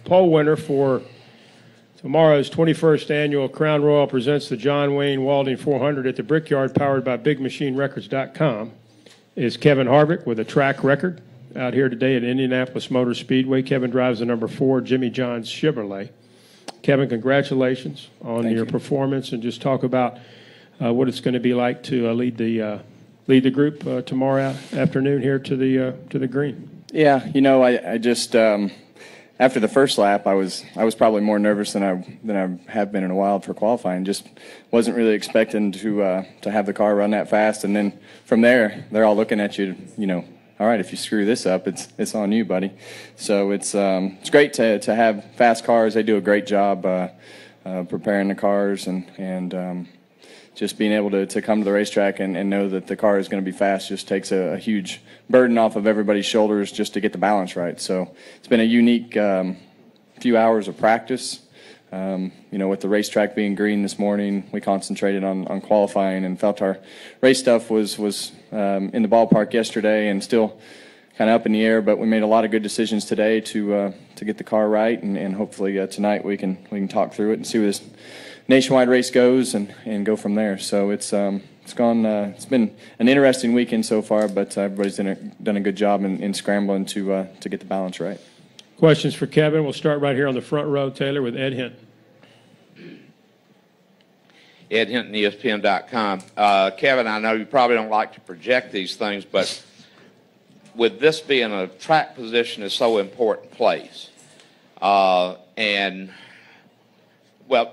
pole winner for tomorrow's 21st annual Crown Royal presents the John Wayne Walding 400 at the Brickyard, powered by BigMachineRecords.com, is Kevin Harvick with a track record out here today at Indianapolis Motor Speedway. Kevin drives the number 4 Jimmy John's Chevrolet. Kevin, congratulations on your performance, and just talk about what it's going to be like to lead the group tomorrow afternoon here to the green. Yeah, you know, I just after the first lap, I was probably more nervous than I have been in a while for qualifying. Just wasn't really expecting to have the car run that fast, and then from there, they're all looking at you, you know. All right, if you screw this up, it's on you, buddy. So it's great to have fast cars. They do a great job preparing the cars and just being able to come to the racetrack and know that the car is going to be fast just takes a huge burden off of everybody's shoulders just to get the balance right. So it's been a unique few hours of practice. You know, with the racetrack being green this morning, we concentrated on qualifying and felt our race stuff was in the ballpark yesterday and still kind of up in the air. But we made a lot of good decisions today to get the car right, and hopefully tonight we can talk through it and see where this nationwide race goes and go from there. So it's been an interesting weekend so far, but everybody's done a good job in scrambling to get the balance right. Questions for Kevin? We'll start right here on the front row, Taylor, with Ed Hinton. Ed Hinton, ESPN.com. Kevin, I know you probably don't like to project these things, but with this being a track position is so important place, and, well,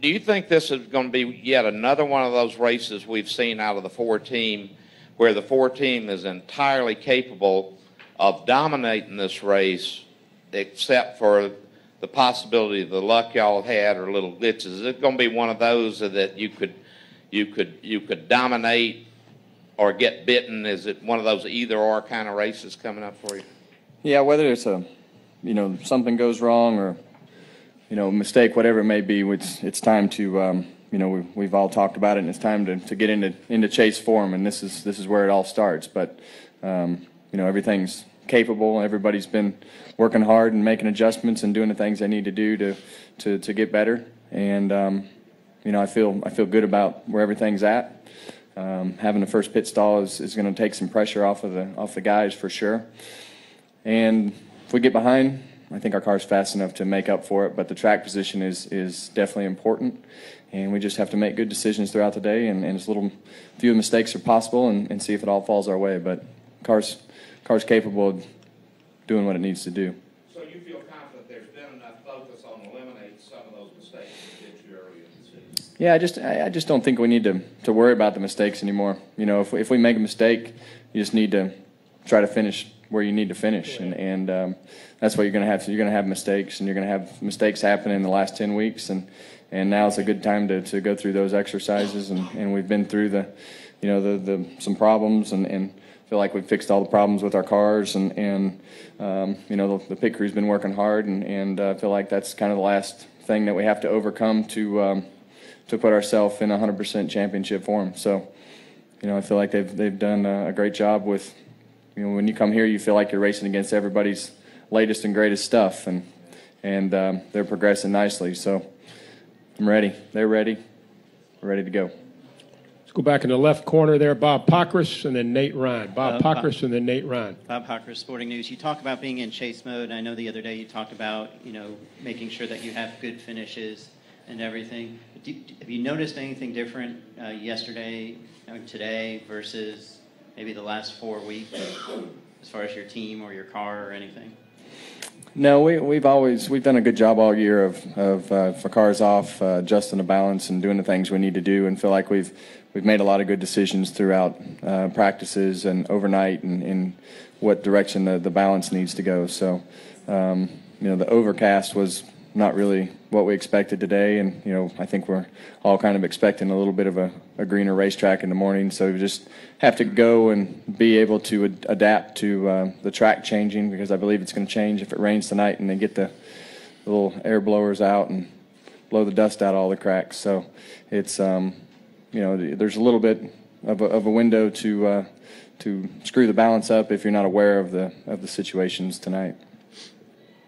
do you think this is going to be yet another one of those races we've seen out of the 4-team where the 4-team is entirely capable of dominating this race, except for the possibility of the luck y'all have had or little glitches? Is it going to be one of those that you could dominate or get bitten? Is it one of those either-or kind of races coming up for you? Yeah, whether it's something goes wrong or mistake, whatever it may be, it's time to we've all talked about it, and it's time to get into chase form, and this is where it all starts. But everything's capable. Everybody's been working hard and making adjustments and doing the things they need to do to get better. And I feel good about where everything's at. Having the first pit stall is going to take some pressure off the guys for sure. And if we get behind, I think our car's fast enough to make up for it. But the track position is definitely important, and we just have to make good decisions throughout the day, and as few mistakes are possible, and see if it all falls our way. But car's capable of doing what it needs to do. So you feel confident there's been enough focus on eliminating some of those mistakes that did you earlier in the season? Yeah, I just don't think we need to worry about the mistakes anymore. If we make a mistake, you just need to try to finish where you need to finish, and that's what you're going to have. So you're going to have mistakes, and you're going to have mistakes happen in the last 10 weeks, and now's a good time to go through those exercises, and we've been through some problems, and feel like we've fixed all the problems with our cars, and the pit crew's been working hard, and feel like that's kind of the last thing that we have to overcome to put ourselves in 100% championship form. So, I feel like they've done a great job with. When you come here, you feel like you're racing against everybody's latest and greatest stuff, and they're progressing nicely. So I'm ready. They're ready. We're ready to go. Let's go back in the left corner there. Bob Pockris and then Nate Ryan. Bob Pockris and then Nate Ryan. Bob Pockris, Sporting News. You talk about being in chase mode. I know the other day you talked about making sure that you have good finishes and everything. Have you noticed anything different yesterday or today versus maybe the last 4 weeks, as far as your team or your car or anything? No, we've done a good job all year of for cars off, adjusting the balance and doing the things we need to do, and feel like we've made a lot of good decisions throughout practices and overnight, and what direction the balance needs to go. So, the overcast was not really what we expected today, and I think we're all kind of expecting a little bit of a greener racetrack in the morning, so we just have to go and be able to adapt to the track changing, because I believe it's going to change if it rains tonight and they get the little air blowers out and blow the dust out of all the cracks. So it's there's a little bit of a window to screw the balance up if you're not aware of the situations tonight.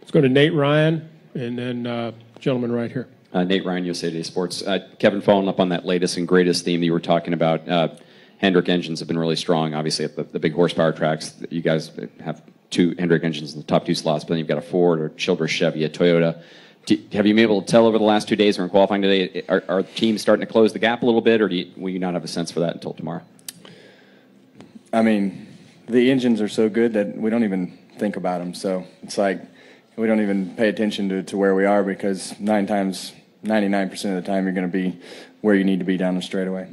Let's go to Nate Ryan, and then gentleman right here. Nate Ryan, USA Today Sports. Kevin, following up on that latest and greatest theme that you were talking about, Hendrick engines have been really strong, obviously, at the big horsepower tracks. You guys have 2 Hendrick engines in the top 2 slots, but then you've got a Ford, or Childress Chevy, a Toyota. Have you been able to tell over the last 2 days or in qualifying today, are teams starting to close the gap a little bit, or will you not have a sense for that until tomorrow? I mean, the engines are so good that we don't even think about them. So it's like we don't even pay attention to where we are, because 99% of the time you're going to be where you need to be down the straightaway.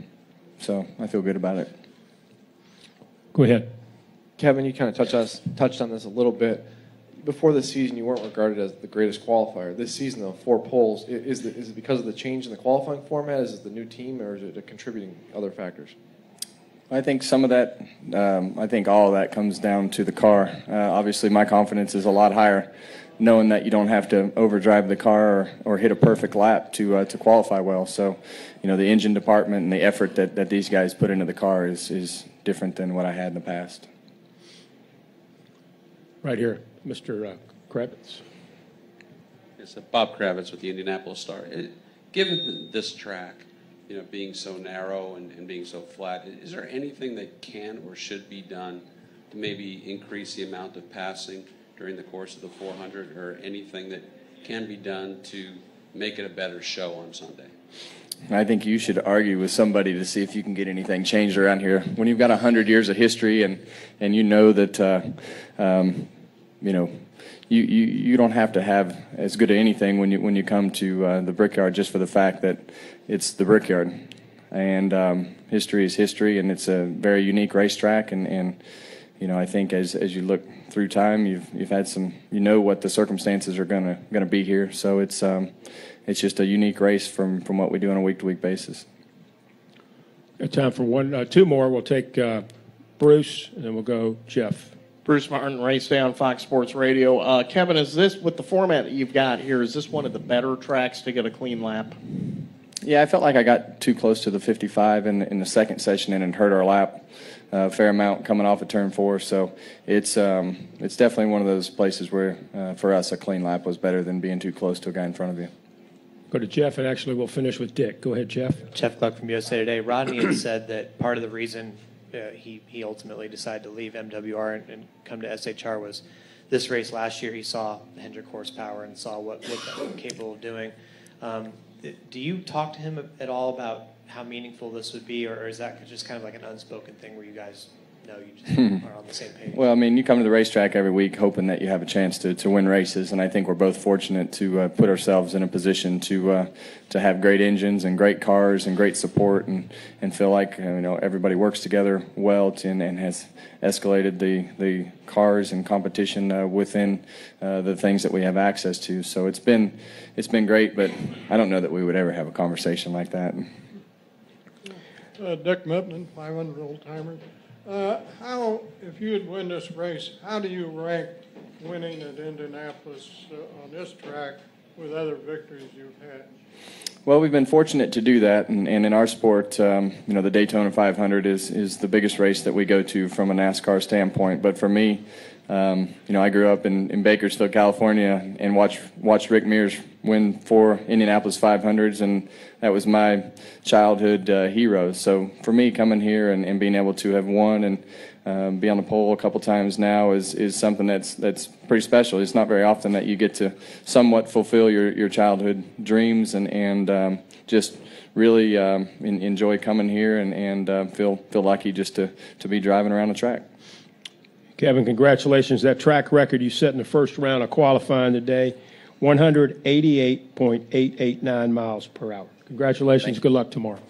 So I feel good about it. Go ahead. Kevin, you kind of touched on this a little bit. Before this season, you weren't regarded as the greatest qualifier. This season, though, 4 poles. Is it because of the change in the qualifying format? Is it the new team, or is it contributing other factors? I think some of that, I think all of that comes down to the car. Obviously, my confidence is a lot higher knowing that you don't have to overdrive the car or hit a perfect lap to qualify well. So, you know, the engine department and the effort that these guys put into the car is different than what I had in the past. Right here, Mr. Kravitz. It's Bob Kravitz with the Indianapolis Star. Given this track, you know, being so narrow and being so flat, is there anything that can or should be done to maybe increase the amount of passing during the course of the 400, or anything that can be done to make it a better show on Sunday? I think you should argue with somebody to see if you can get anything changed around here. When you've got 100 years of history and you know that, you know, you don't have to have as good at anything when you come to the Brickyard, just for the fact that it's the Brickyard. And history is history, and it's a very unique racetrack. And you know, I think as you look through time, you've had some, you know, what the circumstances are gonna be here. So it's just a unique race from what we do on a week-to-week basis. Got time for 2 more. We'll take Bruce, and then we'll go Jeff. Bruce Martin, Race Day on Fox Sports Radio. Kevin, is this, with the format that you've got here, is this one of the better tracks to get a clean lap? Yeah, I felt like I got too close to the 55 in the second session, and it hurt our lap a fair amount coming off of turn 4. So it's definitely one of those places where, for us, a clean lap was better than being too close to a guy in front of you. Go to Jeff, and actually we'll finish with Dick. Go ahead, Jeff. Jeff Gluck from USA Today. Rodney had said that part of the reason he ultimately decided to leave MWR and come to SHR was this race last year. He saw the Hendrick horsepower and saw what they were capable of doing. Do you talk to him at all about how meaningful this would be, or is that just kind of like an unspoken thing where you guys know you just are on the same page? Well, I mean, you come to the racetrack every week hoping that you have a chance to win races, and I think we're both fortunate to put ourselves in a position to have great engines and great cars and great support, and feel like, you know, everybody works together well and has escalated the cars and competition within the things that we have access to. So it's been great, but I don't know that we would ever have a conversation like that. Dick Mipman, 500 old-timer. How, if you would win this race, how do you rank winning at Indianapolis on this track with other victories you've had? Well, we've been fortunate to do that, and in our sport, you know, the Daytona 500 is the biggest race that we go to from a NASCAR standpoint. But for me, you know, I grew up in Bakersfield, California, and watched Rick Mears win 4 Indianapolis 500s, and that was my childhood hero. So for me, coming here and being able to have won and be on the pole a couple times now is something that's pretty special. It's not very often that you get to somewhat fulfill your childhood dreams and just really enjoy coming here and feel lucky just to be driving around the track. Kevin, congratulations. That track record you set in the first round of qualifying today, 188.889 miles per hour. Congratulations. Good luck tomorrow.